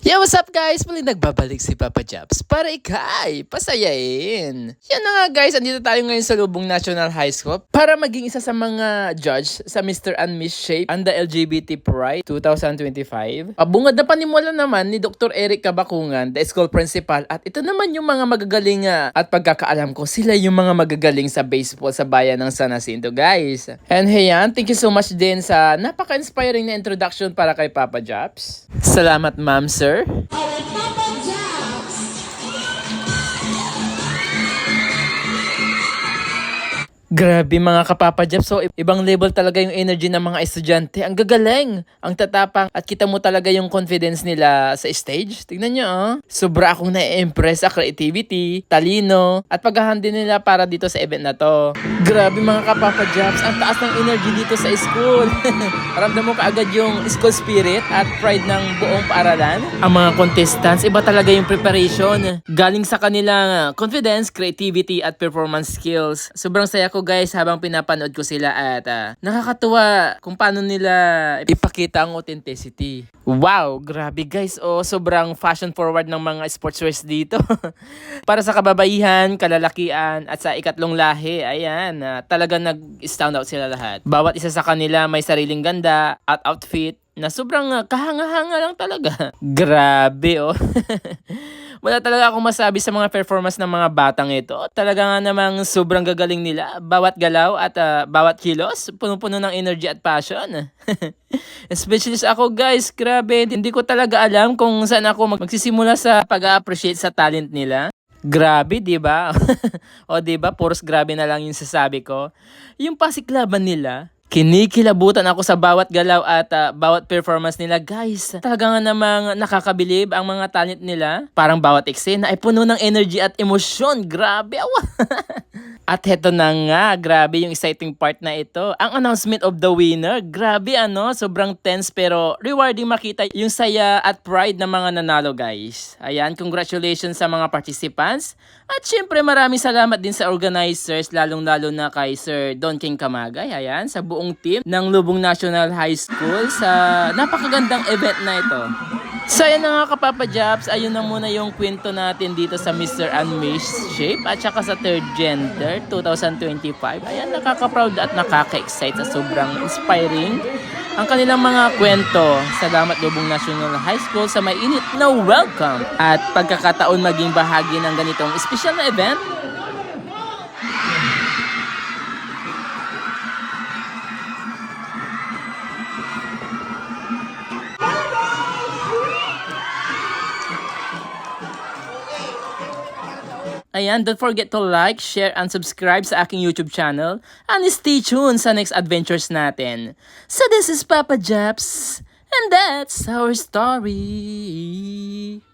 Yo, what's up guys? Muli nagbabalik si Papa Jobs para ikay pasayain. Yan na nga guys, andito tayo ngayon sa Lubong National High School para maging isa sa mga judge sa Mr. and Miss Shape and the LGBT Pride 2025. Bungad na panimula naman ni Dr. Eric Kabakungan, the school principal, at ito naman yung mga magagaling at pagkakaalam ko, sila yung mga magagaling sa baseball sa bayan ng San Jacinto guys. And hey yan, thank you so much din sa napaka-inspiring na introduction para kay Papa Jobs. Salamat ma'am sir. Grabe mga kapapa Jeff. So ibang level talaga yung energy ng mga estudyante. Ang gagaling, ang tatapang, at kita mo talaga yung confidence nila sa stage. Tignan nyo Sobra akong na-impress sa creativity, talino, at paghahandi nila para dito sa event na to. Grabe mga kapapa Jeffs, ang taas ng energy dito sa school. Ramdam mo kaagad yung school spirit at pride ng buong paaralan. Ang mga contestants, iba talaga yung preparation. Galing sa kanilang confidence, creativity, at performance skills. Sobrang saya ko guys habang pinapanood ko sila at nakakatuwa kung paano nila ipakita ang authenticity. Wow, grabe guys. Sobrang fashion forward ng mga sportswears dito. Para sa kababaihan, kalalakian, at sa ikatlong lahi, ayan, talagang nag-stand out sila lahat. Bawat isa sa kanila may sariling ganda at outfit na sobrang kahanga-hanga lang talaga. Grabe Wala talaga akong masabi sa mga performance ng mga batang ito. Talaga nga namang sobrang gagaling nila. Bawat galaw at bawat kilos, puno-puno ng energy at passion. Especially ako guys, grabe. Hindi ko talaga alam kung saan ako magsisimula sa pag-appreciate sa talent nila. Grabe, 'di ba? Di ba? Puros grabe na lang yung sasabi ko. Yung pasiklaban nila, kinikilabutan ako sa bawat galaw at bawat performance nila guys. Talaga nga namang nakakabilib ang mga talent nila. Parang bawat eksena ay puno ng energy at emosyon. Grabe At heto na nga, grabe yung exciting part na ito. Ang announcement of the winner. Grabe sobrang tense pero rewarding makita yung saya at pride ng mga nanalo guys. Ayan, congratulations sa mga participants. At syempre maraming salamat din sa organizers, lalong-lalo na kay Sir Don King Kamagay. Ayan, sa buong team ng Lubong National High School sa napakagandang event na ito. So ayan na nga kapapa Jobs, ayun na muna yung kwento natin dito sa Mr. and Miss Shape at saka sa Third Gender 2025. Ayan, nakaka-proud at nakaka-excite sa sobrang inspiring ang kanilang mga kwento. Salamat Lubong National High School sa mainit na welcome at pagkakataon maging bahagi ng ganitong espesyal na event. Ayan, don't forget to like, share, and subscribe sa aking YouTube channel. And stay tuned sa next adventures natin. So this is Papa Jobs, and that's our story.